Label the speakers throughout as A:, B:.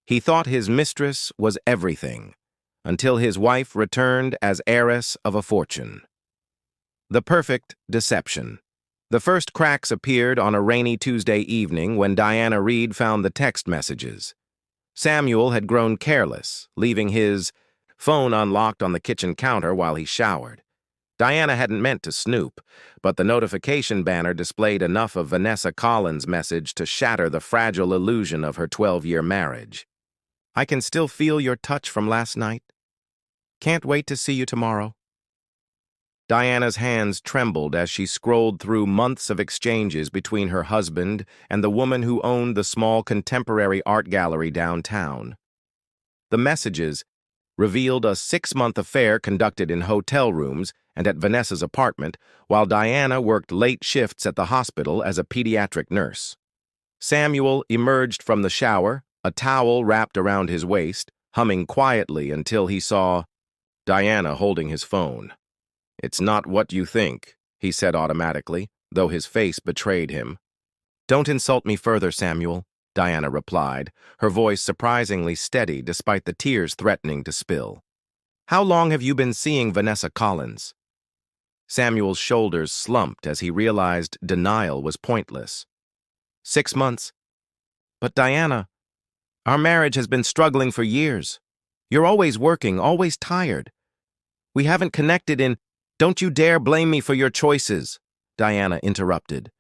A: He thought his mistress was everything, until his wife returned as heiress of a fortune. The perfect deception. The first cracks appeared on a rainy Tuesday evening when Diana Reed found the text messages. Samuel had grown careless, leaving his phone unlocked on the kitchen counter while he showered. Diana hadn't meant to snoop, but the notification banner displayed enough of Vanessa Collins' message to shatter the fragile illusion of her 12-year marriage. I can still feel your touch from last night. Can't wait to see you tomorrow. Diana's hands trembled as she scrolled through months of exchanges between her husband and the woman who owned the small contemporary art gallery downtown. The messages revealed a 6-month affair conducted in hotel rooms and at Vanessa's apartment, while Diana worked late shifts at the hospital as a pediatric nurse. Samuel emerged from the shower, a towel wrapped around his waist, humming quietly until he saw Diana holding his phone. "It's not what you think," he said automatically, though his face betrayed him. "Don't insult me further, Samuel," Diana replied, her voice surprisingly steady despite the tears threatening to spill. "How long have you been seeing Vanessa Collins?" Samuel's shoulders slumped as he realized denial was pointless. 6 months. But Diana, our marriage has been struggling for years. You're always working, always tired. We haven't connected in— Don't you dare blame me for your choices, Diana interrupted.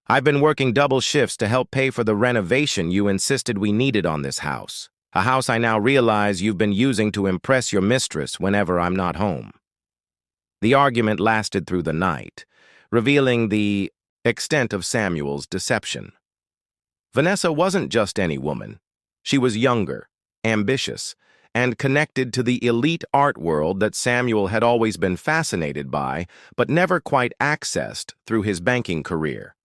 A: I've been working double shifts to help pay for the renovation you insisted we needed on this house. A house I now realize you've been using to impress your mistress whenever I'm not home. The argument lasted through the night, revealing the extent of Samuel's deception. Vanessa wasn't just any woman. She was younger, ambitious, and connected to the elite art world that Samuel had always been fascinated by, but never quite accessed through his banking career.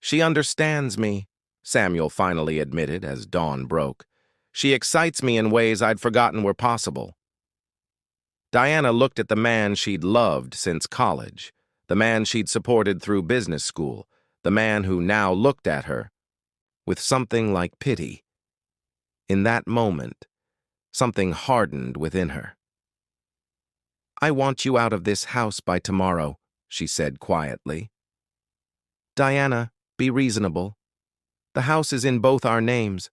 A: "She understands me," Samuel finally admitted as dawn broke. "She excites me in ways I'd forgotten were possible." Diana looked at the man she'd loved since college, the man she'd supported through business school, the man who now looked at her with something like pity. In that moment, something hardened within her. "I want you out of this house by tomorrow," she said quietly. "Diana, be reasonable. The house is in both our names.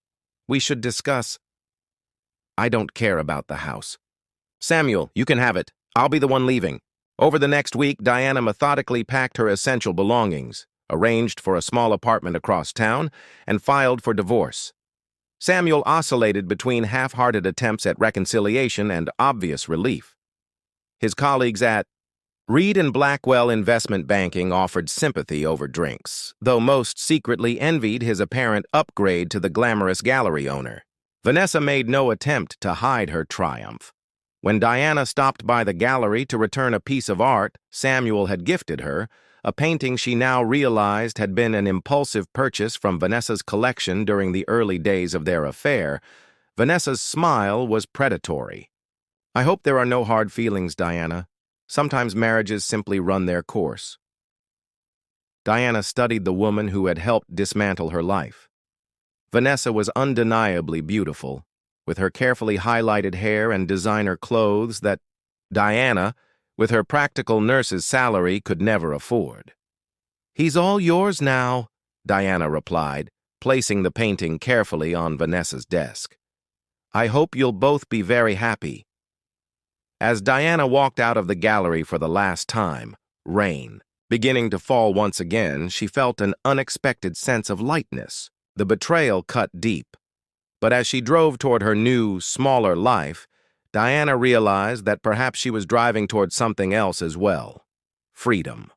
A: We should discuss—" "I don't care about the house. Samuel, you can have it. I'll be the one leaving." Over the next week, Diana methodically packed her essential belongings, arranged for a small apartment across town, and filed for divorce. Samuel oscillated between half-hearted attempts at reconciliation and obvious relief. His colleagues at Reed and Blackwell Investment Banking offered sympathy over drinks, though most secretly envied his apparent upgrade to the glamorous gallery owner. Vanessa made no attempt to hide her triumph. When Diana stopped by the gallery to return a piece of art Samuel had gifted her, a painting she now realized had been an impulsive purchase from Vanessa's collection during the early days of their affair, Vanessa's smile was predatory. "I hope there are no hard feelings, Diana. Sometimes marriages simply run their course." Diana studied the woman who had helped dismantle her life. Vanessa was undeniably beautiful, with her carefully highlighted hair and designer clothes that Diana, with her practical nurse's salary, could never afford. "He's all yours now," Diana replied, placing the painting carefully on Vanessa's desk. "I hope you'll both be very happy." As Diana walked out of the gallery for the last time, rain beginning to fall once again, she felt an unexpected sense of lightness. The betrayal cut deep. But as she drove toward her new, smaller life, Diana realized that perhaps she was driving toward something else as well: freedom.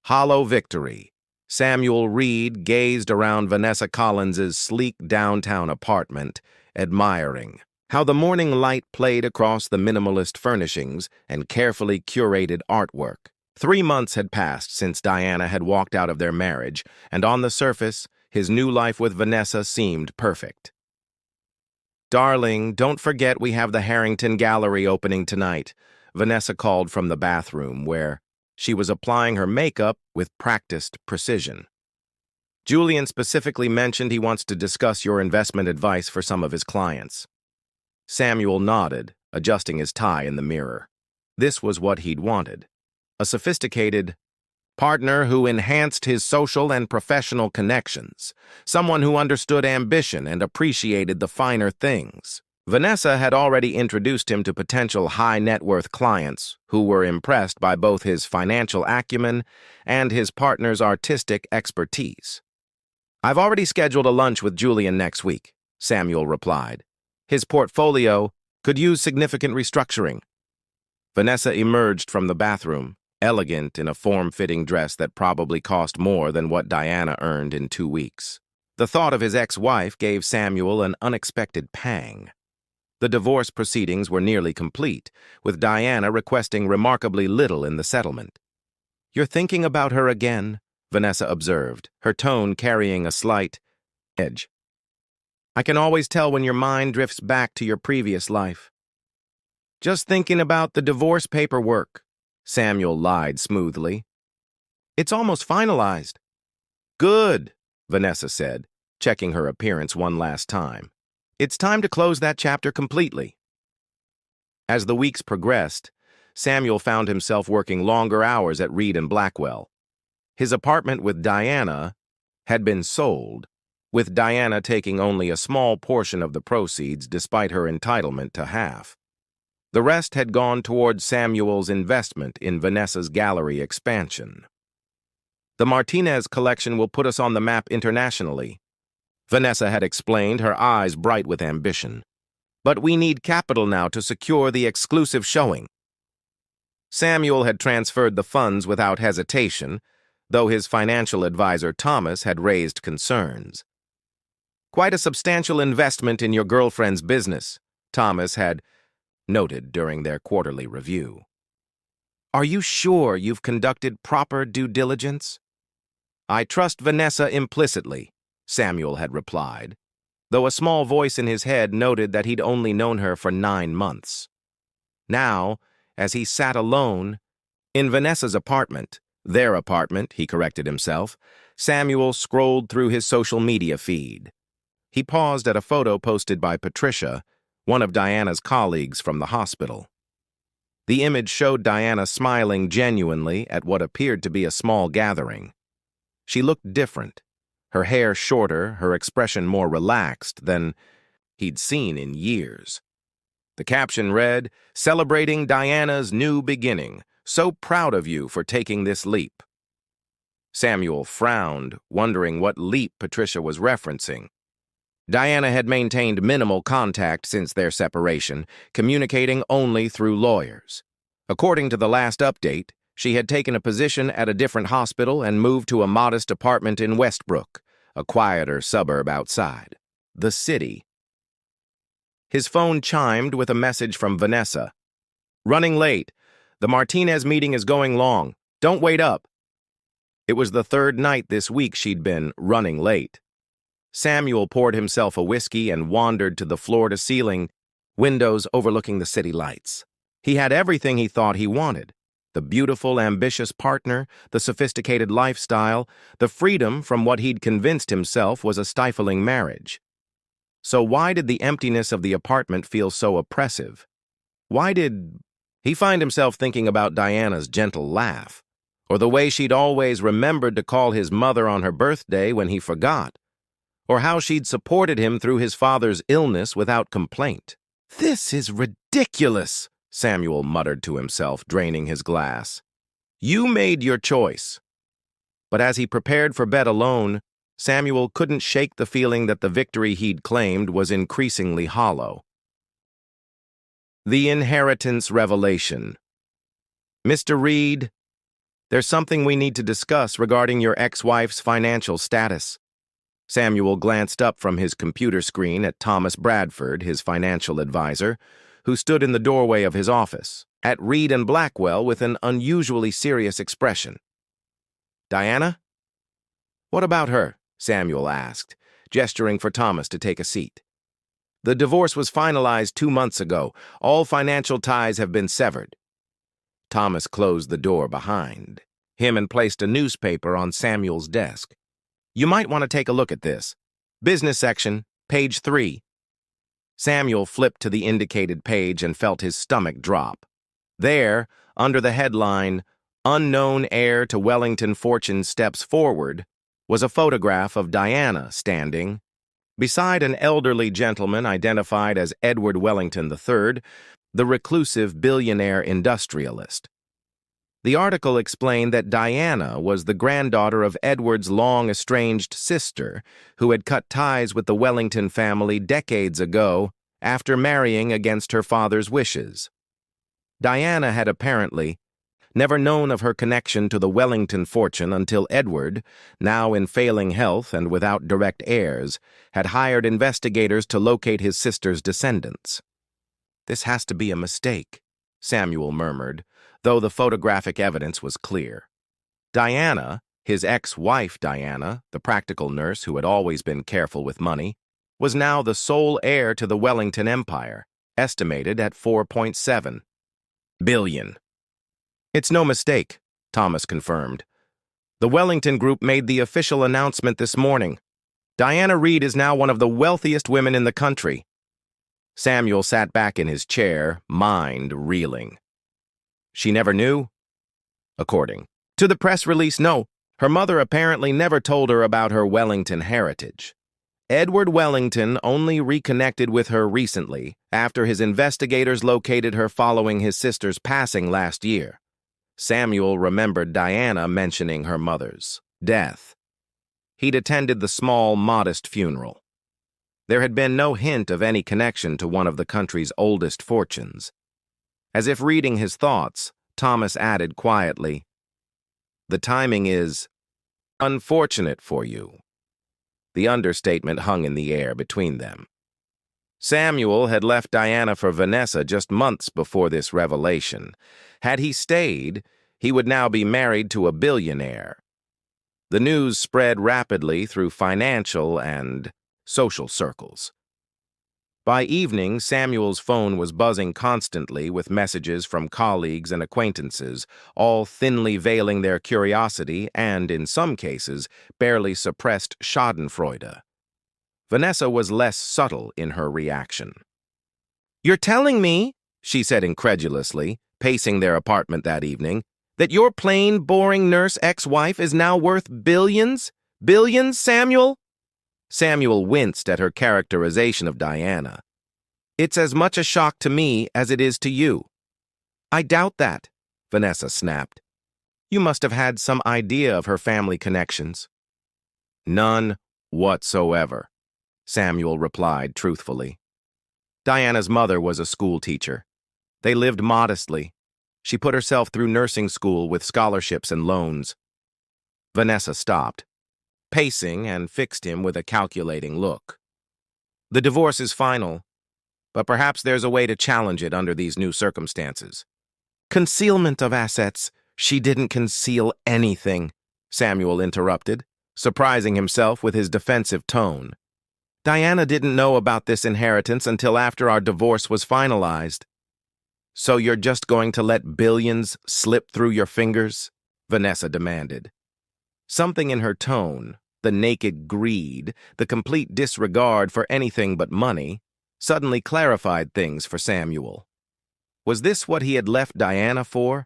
A: Hollow victory. Samuel Reed gazed around Vanessa Collins's sleek downtown apartment, admiring how the morning light played across the minimalist furnishings and carefully curated artwork. 3 months had passed since Diana had walked out of their marriage, and on the surface, his new life with Vanessa seemed perfect. "Darling, don't forget we have the Harrington Gallery opening tonight," Vanessa called from the bathroom, where she was applying her makeup with practiced precision. Julian specifically mentioned he wants to discuss your investment advice for some of his clients. Samuel nodded, adjusting his tie in the mirror. This was what he'd wanted. A sophisticated partner who enhanced his social and professional connections, someone who understood ambition and appreciated the finer things. Vanessa had already introduced him to potential high-net-worth clients who were impressed by both his financial acumen and his partner's artistic expertise. "I've already scheduled a lunch with Julian next week," Samuel replied. "His portfolio could use significant restructuring." Vanessa emerged from the bathroom, elegant in a form-fitting dress that probably cost more than what Diana earned in 2 weeks. The thought of his ex-wife gave Samuel an unexpected pang. The divorce proceedings were nearly complete, with Diana requesting remarkably little in the settlement. "You're thinking about her again," Vanessa observed, her tone carrying a slight edge. "I can always tell when your mind drifts back to your previous life." "Just thinking about the divorce paperwork," Samuel lied smoothly. "It's almost finalized." "Good," Vanessa said, checking her appearance one last time. "It's time to close that chapter completely." As the weeks progressed, Samuel found himself working longer hours at Reed and Blackwell. His apartment with Diana had been sold, with Diana taking only a small portion of the proceeds despite her entitlement to half. The rest had gone towards Samuel's investment in Vanessa's gallery expansion. "The Martinez collection will put us on the map internationally," Vanessa had explained, her eyes bright with ambition. "But we need capital now to secure the exclusive showing." Samuel had transferred the funds without hesitation, though his financial advisor Thomas had raised concerns. "Quite a substantial investment in your girlfriend's business," Thomas had noted during their quarterly review. "Are you sure you've conducted proper due diligence?" "I trust Vanessa implicitly," Samuel had replied, though a small voice in his head noted that he'd only known her for 9 months. Now, as he sat alone in Vanessa's apartment, their apartment, he corrected himself, Samuel scrolled through his social media feed. He paused at a photo posted by Patricia, one of Diana's colleagues from the hospital. The image showed Diana smiling genuinely at what appeared to be a small gathering. She looked different, her hair shorter, her expression more relaxed than he'd seen in years. The caption read, "Celebrating Diana's new beginning. So proud of you for taking this leap." Samuel frowned, wondering what leap Patricia was referencing. Diana had maintained minimal contact since their separation, communicating only through lawyers. According to the last update, she had taken a position at a different hospital and moved to a modest apartment in Westbrook, a quieter suburb outside the city. His phone chimed with a message from Vanessa. "Running late. The Martinez meeting is going long. Don't wait up." It was the 3rd night this week she'd been running late. Samuel poured himself a whiskey and wandered to the floor-to-ceiling windows overlooking the city lights. He had everything he thought he wanted: the beautiful, ambitious partner, the sophisticated lifestyle, the freedom from what he'd convinced himself was a stifling marriage. So why did the emptiness of the apartment feel so oppressive? Why did he find himself thinking about Diana's gentle laugh, or the way she'd always remembered to call his mother on her birthday when he forgot, or how she'd supported him through his father's illness without complaint? "This is ridiculous," Samuel muttered to himself, draining his glass. "You made your choice." But as he prepared for bed alone, Samuel couldn't shake the feeling that the victory he'd claimed was increasingly hollow. The inheritance revelation. "Mr. Reed, there's something we need to discuss regarding your ex-wife's financial status." Samuel glanced up from his computer screen at Thomas Bradford, his financial advisor, who stood in the doorway of his office, at Reed and Blackwell with an unusually serious expression. "Diana?" "What about her?" Samuel asked, gesturing for Thomas to take a seat. "The divorce was finalized 2 months ago. All financial ties have been severed." Thomas closed the door behind him and placed a newspaper on Samuel's desk. You might want to take a look at this. Business section, page 3. Samuel flipped to the indicated page and felt his stomach drop. There, under the headline, Unknown Heir to Wellington Fortune Steps Forward, was a photograph of Diana standing beside an elderly gentleman identified as Edward Wellington III, the reclusive billionaire industrialist. The article explained that Diana was the granddaughter of Edward's long-estranged sister, who had cut ties with the Wellington family decades ago after marrying against her father's wishes. Diana had apparently never known of her connection to the Wellington fortune until Edward, now in failing health and without direct heirs, had hired investigators to locate his sister's descendants. "This has to be a mistake," Samuel murmured, though the photographic evidence was clear. Diana, his ex-wife Diana, the practical nurse who had always been careful with money, was now the sole heir to the Wellington empire, estimated at $4.7 billion. "It's no mistake," Thomas confirmed. "The Wellington Group made the official announcement this morning. Diana Reed is now one of the wealthiest women in the country." Samuel sat back in his chair, mind reeling. "She never knew?" "According to the press release, no. Her mother apparently never told her about her Wellington heritage. Edward Wellington only reconnected with her recently, after his investigators located her following his sister's passing last year." Samuel remembered Diana mentioning her mother's death. He'd attended the small, modest funeral. There had been no hint of any connection to one of the country's oldest fortunes. As if reading his thoughts, Thomas added quietly, "The timing is unfortunate for you." The understatement hung in the air between them. Samuel had left Diana for Vanessa just months before this revelation. Had he stayed, he would now be married to a billionaire. The news spread rapidly through financial and social circles. By evening, Samuel's phone was buzzing constantly with messages from colleagues and acquaintances, all thinly veiling their curiosity and, in some cases, barely suppressed schadenfreude. Vanessa was less subtle in her reaction. "You're telling me," she said incredulously, pacing their apartment that evening, "that your plain, boring nurse ex-wife is now worth billions? Billions, Samuel?" Samuel winced at her characterization of Diana. "It's as much a shock to me as it is to you." "I doubt that," Vanessa snapped. "You must have had some idea of her family connections." "None whatsoever," Samuel replied truthfully. Diana's mother was a school teacher. They lived modestly. She put herself through nursing school with scholarships and loans. Vanessa stopped, pacing, and fixed him with a calculating look. "The divorce is final, but perhaps there's a way to challenge it under these new circumstances." "Concealment of assets. She didn't conceal anything," Samuel interrupted, surprising himself with his defensive tone. "Diana didn't know about this inheritance until after our divorce was finalized." "So you're just going to let billions slip through your fingers?" Vanessa demanded. Something in her tone, the naked greed, the complete disregard for anything but money, suddenly clarified things for Samuel. Was this what he had left Diana for?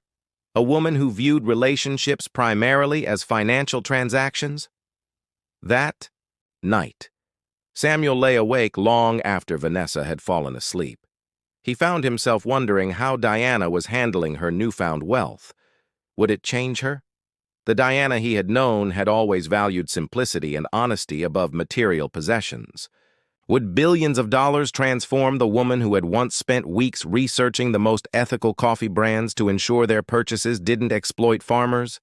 A: A woman who viewed relationships primarily as financial transactions? That night, Samuel lay awake long after Vanessa had fallen asleep. He found himself wondering how Diana was handling her newfound wealth. Would it change her? The Diana he had known had always valued simplicity and honesty above material possessions. Would billions of dollars transform the woman who had once spent weeks researching the most ethical coffee brands to ensure their purchases didn't exploit farmers?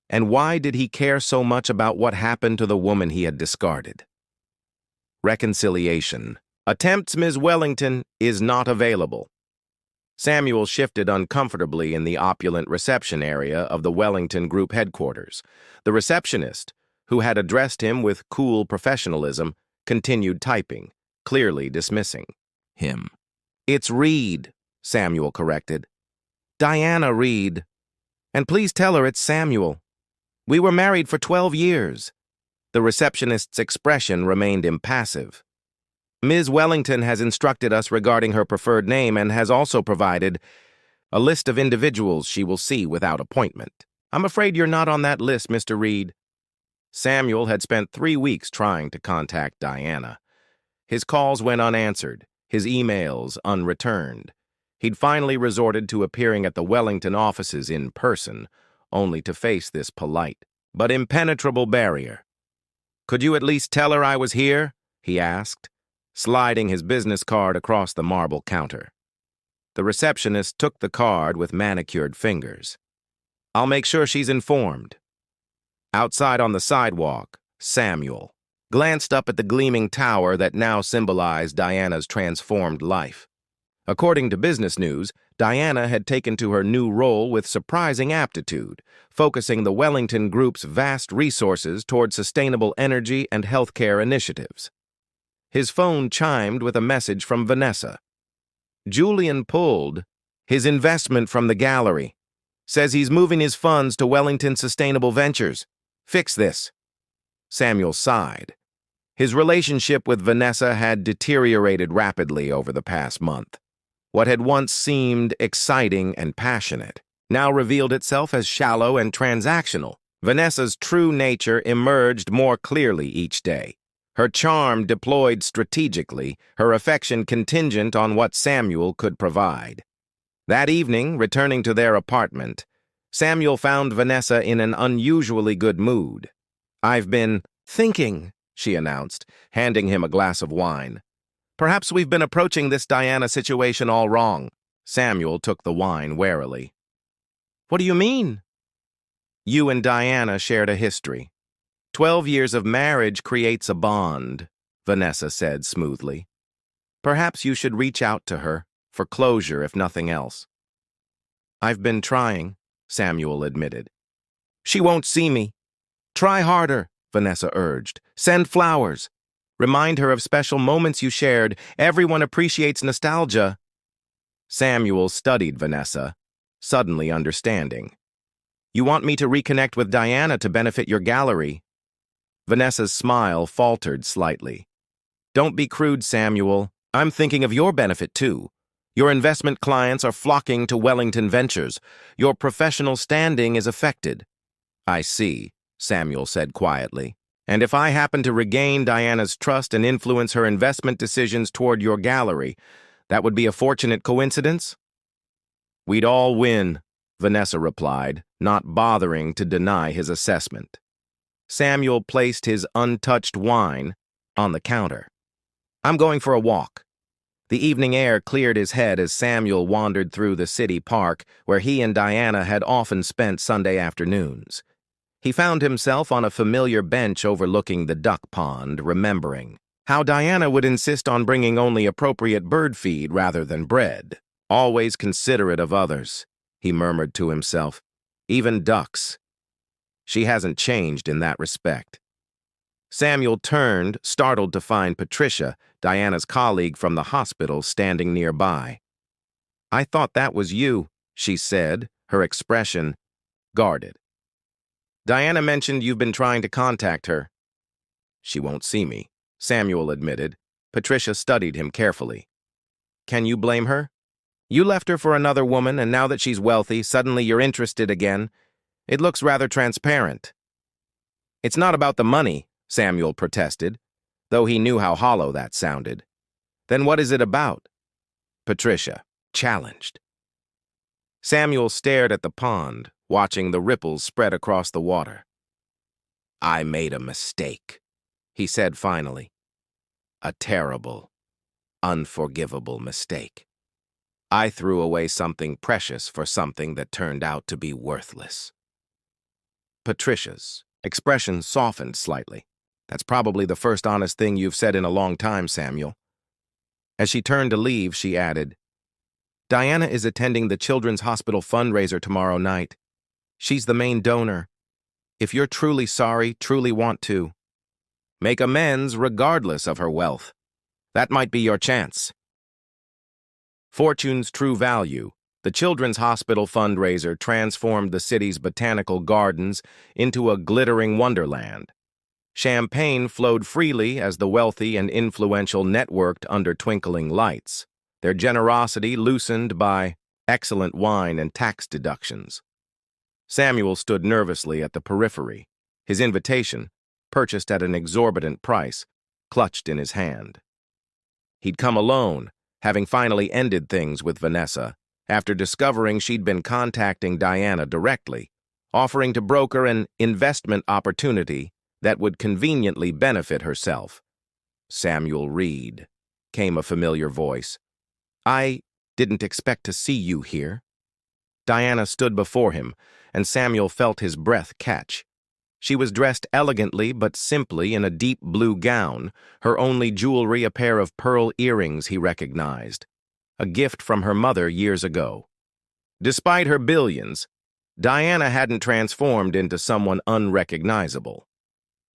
A: And why did he care so much about what happened to the woman he had discarded? Reconciliation. Attempts, Ms. Wellington, is not available. Samuel shifted uncomfortably in the opulent reception area of the Wellington Group headquarters. The receptionist, who had addressed him with cool professionalism, continued typing, clearly dismissing him. "It's Reed," Samuel corrected. "Diana Reed. And please tell her it's Samuel. We were married for 12 years. The receptionist's expression remained impassive. Ms. Wellington has instructed us regarding her preferred name and has also provided a list of individuals she will see without appointment. I'm afraid you're not on that list, Mr. Reed. Samuel had spent 3 weeks trying to contact Diana. His calls went unanswered, his emails unreturned. He'd finally resorted to appearing at the Wellington offices in person, only to face this polite but impenetrable barrier. "Could you at least tell her I was here?" he asked, sliding his business card across the marble counter. The receptionist took the card with manicured fingers. "I'll make sure she's informed." Outside on the sidewalk, Samuel glanced up at the gleaming tower that now symbolized Diana's transformed life. According to business news, Diana had taken to her new role with surprising aptitude, focusing the Wellington Group's vast resources toward sustainable energy and healthcare initiatives. His phone chimed with a message from Vanessa. "Julian pulled his investment from the gallery. Says he's moving his funds to Wellington Sustainable Ventures. Fix this." Samuel sighed. His relationship with Vanessa had deteriorated rapidly over the past month. What had once seemed exciting and passionate now revealed itself as shallow and transactional. Vanessa's true nature emerged more clearly each day. Her charm deployed strategically, her affection contingent on what Samuel could provide. That evening, returning to their apartment, Samuel found Vanessa in an unusually good mood. "I've been thinking," she announced, handing him a glass of wine. "Perhaps we've been approaching this Diana situation all wrong." Samuel took the wine warily. "What do you mean?" "You and Diana shared a history. 12 years of marriage creates a bond," Vanessa said smoothly. "Perhaps you should reach out to her, for closure if nothing else." "I've been trying," Samuel admitted. "She won't see me." "Try harder," Vanessa urged. "Send flowers. Remind her of special moments you shared. Everyone appreciates nostalgia." Samuel studied Vanessa, suddenly understanding. "You want me to reconnect with Diana to benefit your gallery?" Vanessa's smile faltered slightly. "Don't be crude, Samuel. I'm thinking of your benefit, too. Your investment clients are flocking to Wellington Ventures. Your professional standing is affected." "I see," Samuel said quietly. "And if I happen to regain Diana's trust and influence her investment decisions toward your gallery, that would be a fortunate coincidence?" "We'd all win," Vanessa replied, not bothering to deny his assessment. Samuel placed his untouched wine on the counter. "I'm going for a walk." The evening air cleared his head as Samuel wandered through the city park where he and Diana had often spent Sunday afternoons. He found himself on a familiar bench overlooking the duck pond, remembering how Diana would insist on bringing only appropriate bird feed rather than bread. "Always considerate of others," he murmured to himself. "Even ducks. She hasn't changed in that respect." Samuel turned, startled to find Patricia, Diana's colleague from the hospital, standing nearby. "I thought that was you," she said, her expression guarded. "Diana mentioned you've been trying to contact her." "She won't see me," Samuel admitted. Patricia studied him carefully. "Can you blame her? You left her for another woman, and now that she's wealthy, suddenly you're interested again. It looks rather transparent." "It's not about the money," Samuel protested, though he knew how hollow that sounded. "Then what is it about?" Patricia challenged. Samuel stared at the pond, watching the ripples spread across the water. "I made a mistake," he said finally. "A terrible, unforgivable mistake. I threw away something precious for something that turned out to be worthless." Patricia's expression softened slightly. "That's probably the first honest thing you've said in a long time, Samuel." As she turned to leave, she added, "Diana is attending the Children's Hospital fundraiser tomorrow night. She's the main donor. If you're truly sorry, truly want to, make amends regardless of her wealth. That might be your chance." Fortune's true value, the Children's Hospital fundraiser transformed the city's botanical gardens into a glittering wonderland. Champagne flowed freely as the wealthy and influential networked under twinkling lights, their generosity loosened by excellent wine and tax deductions. Samuel stood nervously at the periphery, his invitation, purchased at an exorbitant price, clutched in his hand. He'd come alone, having finally ended things with Vanessa, after discovering she'd been contacting Diana directly, offering to broker an investment opportunity that would conveniently benefit herself. "Samuel Reed," came a familiar voice. "I didn't expect to see you here." Diana stood before him, and Samuel felt his breath catch. She was dressed elegantly but simply in a deep blue gown, her only jewelry a pair of pearl earrings he recognized, a gift from her mother years ago. Despite her billions, Diana hadn't transformed into someone unrecognizable.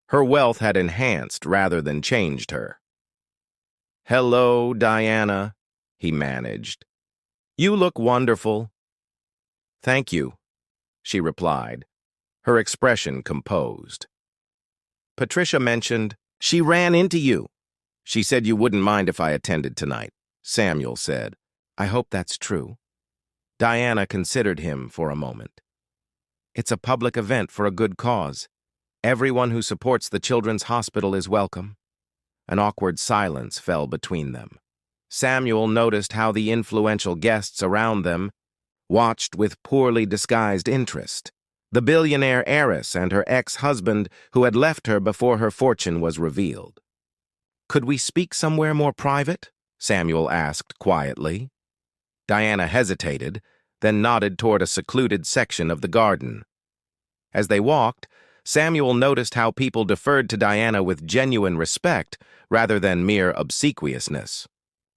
A: Her wealth had enhanced rather than changed her. "Hello, Diana," he managed. "You look wonderful." "Thank you," she replied, her expression composed. "Patricia mentioned she ran into you. She said you wouldn't mind if I attended tonight," Samuel said. "I hope that's true." Diana considered him for a moment. "It's a public event for a good cause. Everyone who supports the children's hospital is welcome." An awkward silence fell between them. Samuel noticed how the influential guests around them watched with poorly disguised interest. The billionaire heiress and her ex-husband who had left her before her fortune was revealed. "Could we speak somewhere more private?" Samuel asked quietly. Diana hesitated, then nodded toward a secluded section of the garden. As they walked, Samuel noticed how people deferred to Diana with genuine respect rather than mere obsequiousness.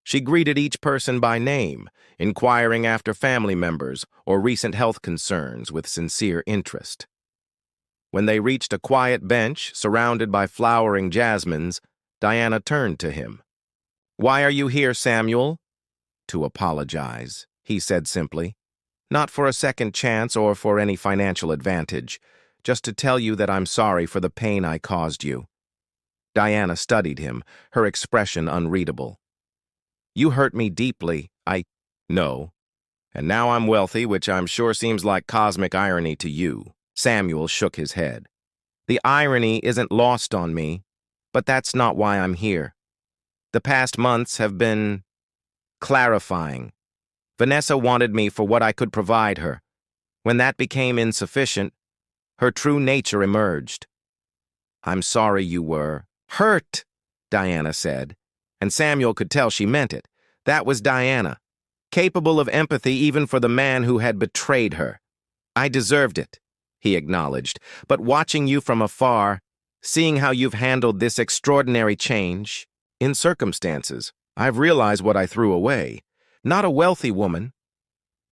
A: She greeted each person by name, inquiring after family members or recent health concerns with sincere interest. When they reached a quiet bench surrounded by flowering jasmines, Diana turned to him. "Why are you here, Samuel?" "To apologize," he said simply. "Not for a second chance or for any financial advantage. Just to tell you that I'm sorry for the pain I caused you." Diana studied him, her expression unreadable. "You hurt me deeply. I know. And now I'm wealthy, which I'm sure seems like cosmic irony to you." Samuel shook his head. "The irony isn't lost on me, but that's not why I'm here. The past months have been clarifying. Vanessa wanted me for what I could provide her. When that became insufficient, her true nature emerged." "I'm sorry you were hurt," Diana said, and Samuel could tell she meant it. That was Diana, capable of empathy even for the man who had betrayed her. "I deserved it," he acknowledged, "but watching you from afar, seeing how you've handled this extraordinary change, in circumstances, I've realized what I threw away. Not a wealthy woman,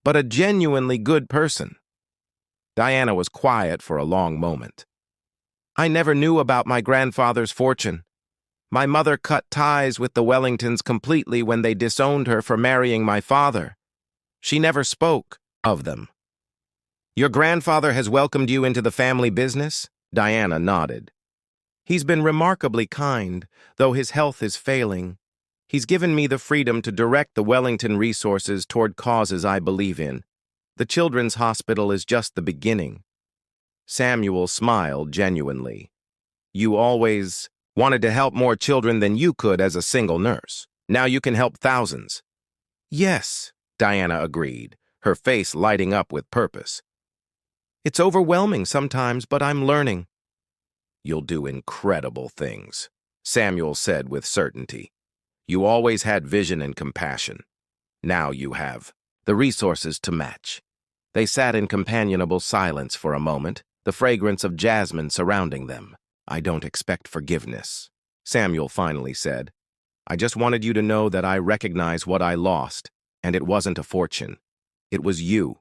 A: but a genuinely good person." Diana was quiet for a long moment. "I never knew about my grandfather's fortune. My mother cut ties with the Wellingtons completely when they disowned her for marrying my father. She never spoke of them." "Your grandfather has welcomed you into the family business?" Diana nodded. "He's been remarkably kind, though his health is failing. He's given me the freedom to direct the Wellington resources toward causes I believe in. The children's hospital is just the beginning." Samuel smiled genuinely. "You always wanted to help more children than you could as a single nurse. Now you can help thousands." "Yes," Diana agreed, her face lighting up with purpose. "It's overwhelming sometimes, but I'm learning." "You'll do incredible things," Samuel said with certainty. "You always had vision and compassion. Now you have the resources to match." They sat in companionable silence for a moment, the fragrance of jasmine surrounding them. "I don't expect forgiveness," Samuel finally said. "I just wanted you to know that I recognize what I lost, and it wasn't a fortune. It was you."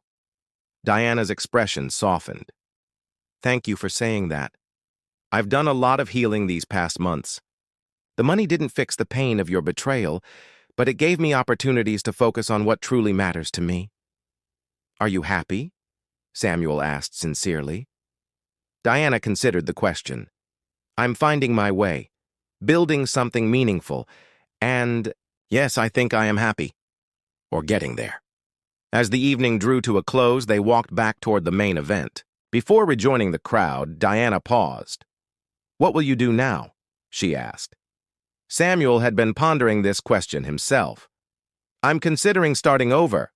A: Diana's expression softened. "Thank you for saying that. I've done a lot of healing these past months. The money didn't fix the pain of your betrayal, but it gave me opportunities to focus on what truly matters to me." "Are you happy?" Samuel asked sincerely. Diana considered the question. I'm finding my way, building something meaningful, and yes, I think I am happy. Or getting there. As the evening drew to a close, they walked back toward the main event. Before rejoining the crowd, Diana paused. "What will you do now?" she asked. Samuel had been pondering this question himself. "I'm considering starting over.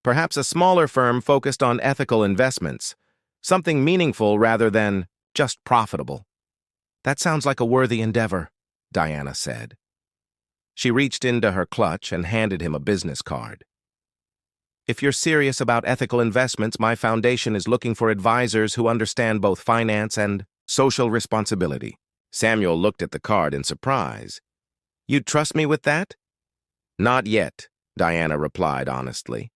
A: Perhaps a smaller firm focused on ethical investments. Something meaningful rather than just profitable." "That sounds like a worthy endeavor," Diana said. She reached into her clutch and handed him a business card. "If you're serious about ethical investments, my foundation is looking for advisors who understand both finance and social responsibility." Samuel looked at the card in surprise. "You'd trust me with that?" "Not yet," Diana replied honestly.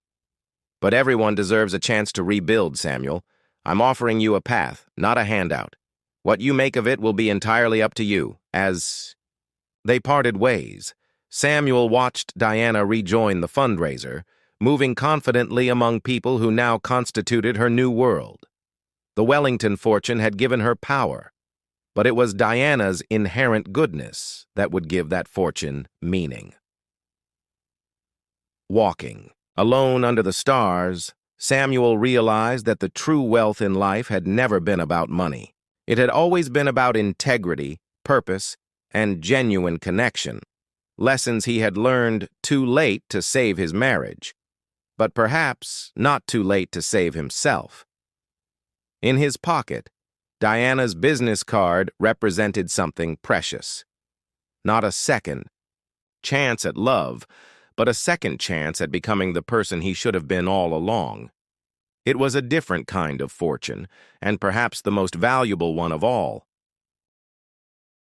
A: "But everyone deserves a chance to rebuild, Samuel. I'm offering you a path, not a handout. What you make of it will be entirely up to you." As they parted ways, Samuel watched Diana rejoin the fundraiser, moving confidently among people who now constituted her new world. The Wellington fortune had given her power, but it was Diana's inherent goodness that would give that fortune meaning. Walking alone under the stars, Samuel realized that the true wealth in life had never been about money. It had always been about integrity, purpose, and genuine connection. Lessons he had learned too late to save his marriage, but perhaps not too late to save himself. In his pocket, Diana's business card represented something precious. Not a second chance at love, but a second chance at becoming the person he should have been all along. It was a different kind of fortune, and perhaps the most valuable one of all.